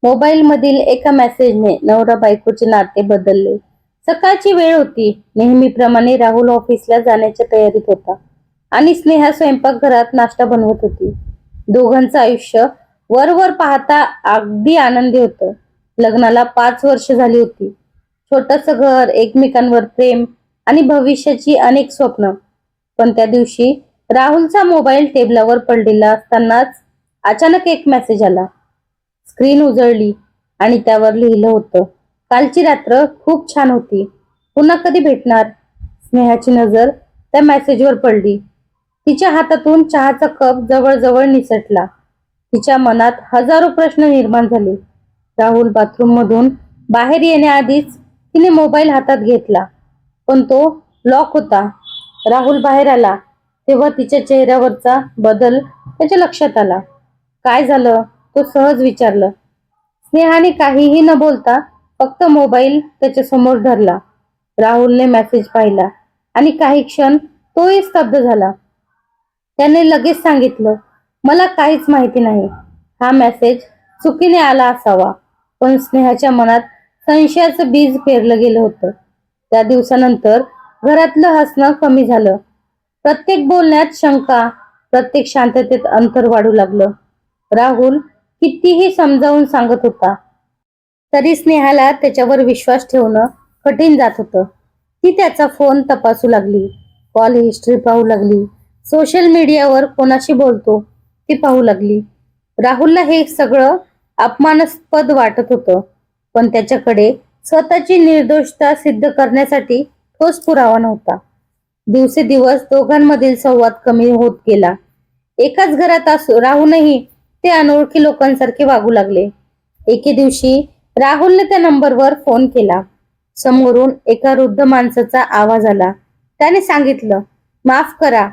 Mobile मधील एका मेसेजने नवरा बायकोचे नाते बदलले. सकाळची वेळ होती. नेहमीप्रमाणे राहुल ऑफिसला जाण्याच्या तयारीत होता आणि स्नेहा स्वयंपाकघरात नाश्ता बनवत होती. दोघांचं आयुष्य वरवर पाहता अगदी आनंदी होतं. लग्नाला 5 वर्ष झाली होती. छोटस घर, एकमेकांवर प्रेम आणि भविष्याची अनेक स्वप्न. पण त्या दिवशी राहुलचा मोबाईल टेबलावर पडलेला असतानाच अचानक एक मेसेज आला. स्क्रीन उजळली आणि त्यावर लिहिलं होतं, कालची रात्र खूप छान होती, पुन्हा कधी भेटणार? स्नेहाची नजर त्या मेसेजवर पडली. तिच्या हातातून चहाचा कप जवळजवळ निसटला. तिच्या मनात हजारो प्रश्न निर्माण झाले. राहुल बाथरूम मधून बाहेर येण्याआधीच तिने मोबाईल हातात घेतला, पण तो लॉक होता. राहुल बाहेर आला तेव्हा तिच्या चेहऱ्यावरचा बदल त्याच्या लक्षात आला. काय झालं? तो सहज विचारलं. स्नेहाने काहीही न बोलता फक्त मोबाईल त्याच्या समोर धरला. राहुलने मेसेज पाहिला आणि काही क्षण तोही स्तब्ध झाला. त्याने लगेच सांगितलं, मला काहीच माहिती नाही. हा मेसेज चुकीने आला असावा. पण स्नेहाच्या मनात संशयाचं बीज पेरलं गेलं होतं. त्या दिवसानंतर घरातलं हसणं कमी झालं. प्रत्येक बोलण्यात शंका, प्रत्येक शांततेत अंतर वाढू लागलं. राहुल कितीही समजावून सांगत होता, तरी स्नेहाला त्याच्यावर विश्वास ठेवणं कठीण जात होतं. ती त्याचा फोन तपासू लागली, कॉल हिस्ट्री पाहू लागली, सोशल मीडियावर कोणाशी बोलतो ती पाहू लागली. राहुलला हे सगळं अपमानास्पद वाटत होतं, पण त्याच्याकडे स्वतःची निर्दोषता सिद्ध करण्यासाठी ठोस पुरावा नव्हता. दिवसेदिवस दोघांमधील संवाद कमी होत गेला. एकाच घरात राहूनही ते अनोळखी लोकांसारखे वागू लागले. एके दिवशी राहुलने त्या नंबरवर फोन केला. समोरून एका वृद्ध माणसाचा आवाज आला. त्याने सांगितलं, माफ करा,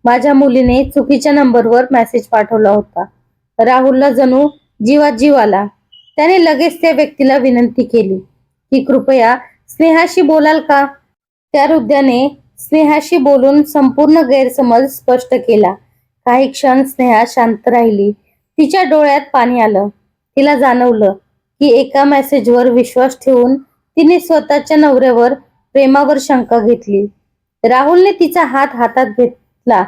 माझ्या मुलीने चुकीच्या नंबरवर मेसेज पाठवला होता. राहुलला जणू जीवात जीव आला. त्याने लगेच त्या व्यक्तीला विनंती केली की कृपया स्नेहाशी बोलाल का? त्या वृद्धाने स्नेहाशी बोलून संपूर्ण गैरसमज स्पष्ट केला. काही क्षण स्नेहा शांत राहिली. तिच्या डोळ्यात पाणी आलं. तिला जाणवलं की एका मेसेजवर विश्वास ठेवून तिने स्वतःच्या नवऱ्यावर, प्रेमावर शंका घेतली. राहुलने तिचा हात हातात घेतला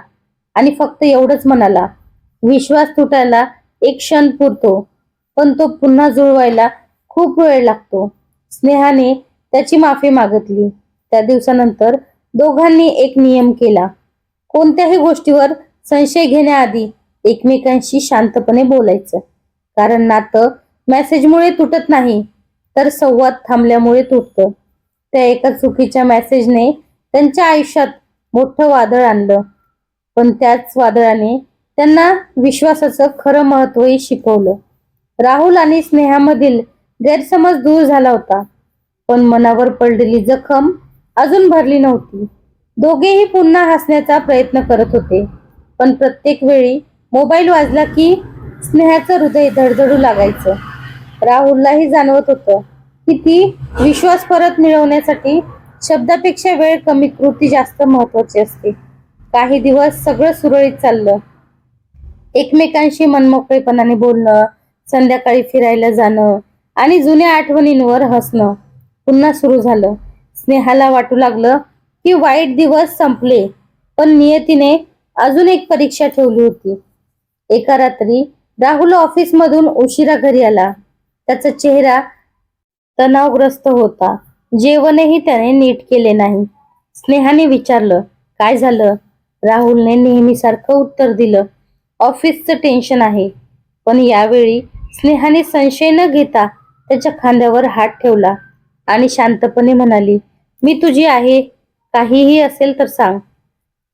आणि फक्त एवढंच म्हणाला, विश्वास तुटायला एक क्षण पुरतो, पण तो पुन्हा जुळवायला खूप वेळ लागतो. स्नेहाने त्याची माफी मागितली. त्या दिवसानंतर दोघांनी एक नियम केला. कोणत्याही गोष्टीवर संशय घेण्याआधी एकमेकांशी शांतपणे बोलायचं. कारण नातं मेसेजमुळे तुटत नाही, तर संवाद थांबल्यामुळे तुटतं. त्या एका चुकीच्या मेसेजने त्यांच्या आयुष्यात मोठं वादळ आणलं, पण त्याच वादळाने त्यांना विश्वासाचं खरं महत्त्वही शिकवलं. राहुल आणि स्नेहामधील गैरसमज दूर झाला होता, पण मनावर पडलेली जखम अजून भरली नव्हती. दोघेही पुन्हा हसण्याचा प्रयत्न करत होते, पण प्रत्येक वेळी मोबाईल वाजला की स्नेहाचं हृदय धडधडू लागायचं. राहुललाही जाणवत होतं की ती विश्वास परत मिळवण्यासाठी शब्दापेक्षा वेळ कमी, कृती जास्त महत्वाची असते. काही दिवस सगळं सुरळीत चाललं. एकमेकांशी मनमोकळेपणाने बोलणं, संध्याकाळी फिरायला जाणं आणि जुन्या आठवणींवर हसणं पुन्हा सुरू झालं. स्नेहाला वाटू लागलं की वाईट दिवस संपले, पण नियतीने अजून एक परीक्षा ठेवली होती. एका रात्री राहुल ऑफिस मधून उशिरा घरी आला. त्याचा चेहरा तणावग्रस्त होता. जेवणही त्याने नीट केले नाही. स्नेहाने विचारलं, काय झालं? राहुलने नेहमीसारखं उत्तर दिलं, ऑफिसचं टेन्शन आहे. पण यावेळी स्नेहाने संशय न घेता त्याच्या खांद्यावर हात ठेवला आणि शांतपणे म्हणाली, मी तुझी आहे, काहीही असेल तर सांग.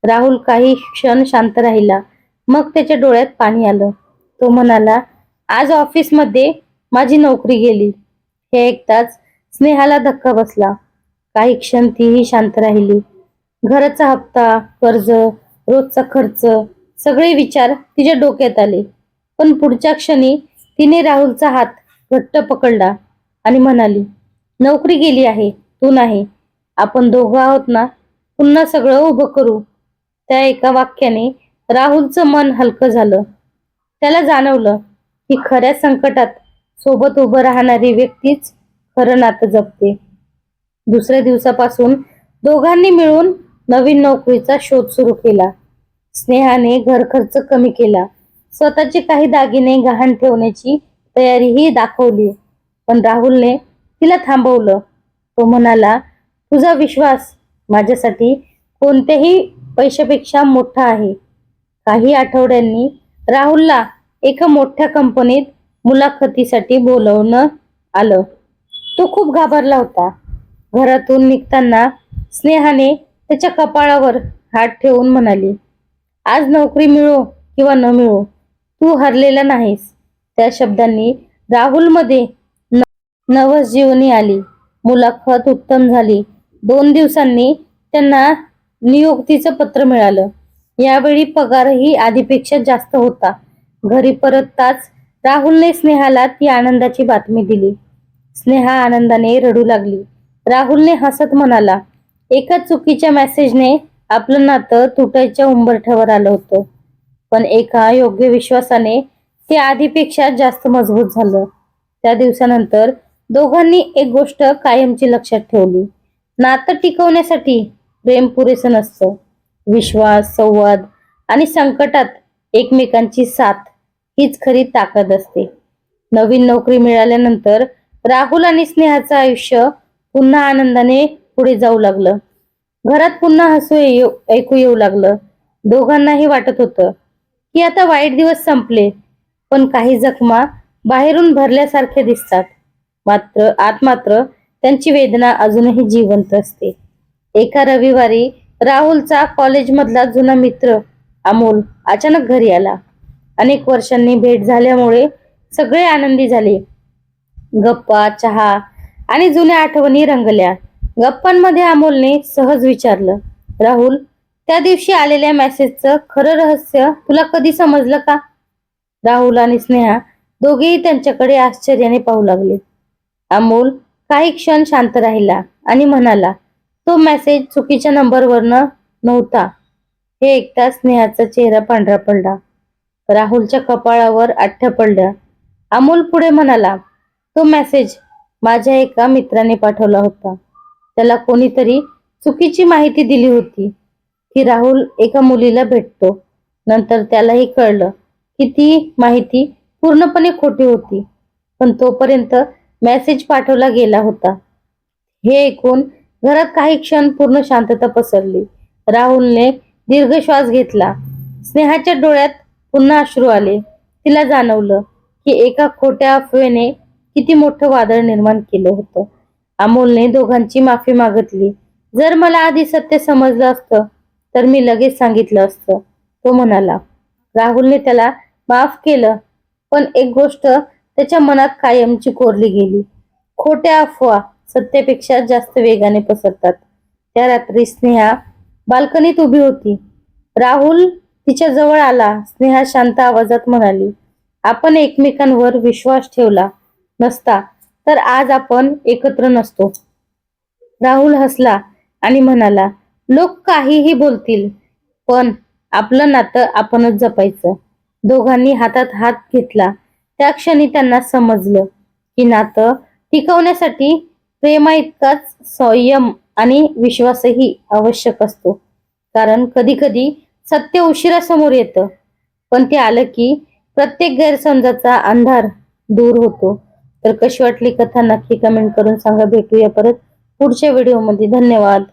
राहुल काही क्षण शांत राहिला. मग त्याच्या डोळ्यात पाणी आलं. तो म्हणाला, आज ऑफिसमध्ये माझी नोकरी गेली. हे ऐकताच स्नेहाला धक्का बसला. काही क्षण तीही शांत राहिली. घराचा हप्ता, कर्ज, रोजचा खर्च, सगळे विचार तिच्या डोक्यात आले. पण पुढच्या क्षणी तिने राहुलचा हात घट्ट पकडला आणि म्हणाली, नोकरी गेली आहे, तू नाही. आपण दोघं आहोत ना, पुन्हा सगळं उभं करू. त्या एका वाक्याने राहुलचं मन हलकं झालं. त्याला जाणवलं की खऱ्या संकटात सोबत उभं राहणारी व्यक्तीच खरं नातं जपते. दुसऱ्या दिवसापासून दोघांनी मिळून नवीन नोकरीचा शोध सुरू केला. स्नेहाने घर खर्च कमी केला, स्वतःचे काही दागिने गहाण ठेवण्याची तयारीही दाखवली. पण राहुलने तिला थांबवलं. तो म्हणाला, तुझा विश्वास माझ्यासाठी कोणत्याही पैशापेक्षा मोठा आहे. काही आठवड्यांनी राहुलला एका मोठ्या कंपनीत मुलाखतीसाठी बोलवणं आलं. तो खूप घाबरला होता. घरातून निघताना स्नेहाने त्याच्या कपाळावर हात ठेवून म्हणाली, आज नोकरी मिळो किंवा न मिळो, तू हरलेला नाहीस. त्या शब्दांनी राहुलमध्ये नवजीवनी आली. मुलाखत उत्तम झाली. 2 दिवसांनी त्यांना नियुक्तीचं पत्र मिळालं. यावेळी पगारही आधीपेक्षा जास्त होता. घरी परतताच राहुलने स्नेहाला ती आनंदाची बातमी दिली. स्नेहा आनंदाने रडू लागली. राहुलने हसत म्हणाला, एका चुकीच्या मेसेजने आपलं नातं तुटायच्या उंबरठ्यावर आलं होतं, पण एका योग्य विश्वासाने ते आधीपेक्षा जास्त मजबूत झालं. त्या दिवसानंतर दोघांनी एक गोष्ट कायमची लक्षात ठेवली, नातं टिकवण्यासाठी प्रेम पुरेसं नसतं. विश्वास, संवाद आणि संकटात एकमेकांची साथ हीच खरी ताकद असते. नवीन नोकरी मिळाल्यानंतर राहुल आणि स्नेहाचं आयुष्य पुन्हा आनंदाने पुढे जाऊ लागलं. घरात पुन्हा ऐकू येऊ लागलं. दोघांनाही वाटत होतं की आता वाईट दिवस संपले, पण काही जखमा बाहेरून भरल्यासारख्या दिसतात. मात्र त्यांची वेदना अजूनही जिवंत असते. एका रविवारी राहुलचा कॉलेजमधला जुना मित्र अमोल अचानक घरी आला. अनेक वर्षांनी भेट झाल्यामुळे सगळे आनंदी झाले. गप्पा, चहा आणि जुन्या आठवणी रंगल्या. गप्पांमध्ये अमोलने सहज विचारलं, राहुल, त्या दिवशी आलेल्या मेसेजचं खरं रहस्य तुला कधी समजलं का? राहुल आणि स्नेहा दोघेही त्यांच्याकडे आश्चर्याने पाहू लागले. अमोल काही क्षण शांत राहिला आणि म्हणाला, तो मेसेज चुकीच्या नंबरवरनं नव्हता. हे ऐकता स्नेहाचा चेहरा पांढरा पडला. राहुलच्या कपाळावर आठ्या पडल्या. अमोल पुढे म्हणाला, तो मेसेज माझ्या एका मित्राने पाठवला होता. त्याला कोणीतरी चुकीची माहिती दिली होती की राहुल एका मुलीला भेटतो. नंतर त्यालाही कळलं की ती माहिती पूर्णपणे खोटी होती, पण तोपर्यंत मेसेज पाठवला गेला होता. हे ऐकून घरात काही क्षण पूर्ण शांतता पसरली. राहुलने दीर्घ श्वास घेतला. स्नेहाच्या डोळ्यात पुन्हा अश्रू आले. तिला जाणवलं की एका खोट्या अफवेने किती मोठं वादळ निर्माण केलं होतं. अमोलने दोघांची माफी मागितली. जर मला आधी सत्य समजलं असतं तर मी लगेच सांगितलं असतं, तो म्हणाला. राहुलने त्याला माफ केलं, पण एक गोष्ट त्याच्या मनात कायमची कोरली गेली, खोट्या अफवा सत्यापेक्षा जास्त वेगाने पसरतात. त्या रात्री स्नेहा बाल्कनीत उभी होती. राहुल तिच्या जवळ आला. स्नेहा शांत आवाजात म्हणाली, आपण एकमेकांवर विश्वास ठेवला नसता तर आज आपण एकत्र नसतो. राहुल हसला आणि म्हणाला, लोक काहीही बोलतील, पण आपलं नातं आपणच जपायचं. दोघांनी हातात हात घेतला. त्या क्षणी त्यांना समजलं की नातं टिकवण्यासाठी प्रेमा इतकाच संयम आणि विश्वासही आवश्यक असतो. कारण कधी कधी सत्य उशिरा समोर येतं, पण ते आलं की प्रत्येक गैरसमजाचा अंधार दूर होतो. तर कशी वाटली कथा नक्की कमेंट करून सांगा. भेटूया परत पुढच्या व्हिडिओमध्ये. धन्यवाद.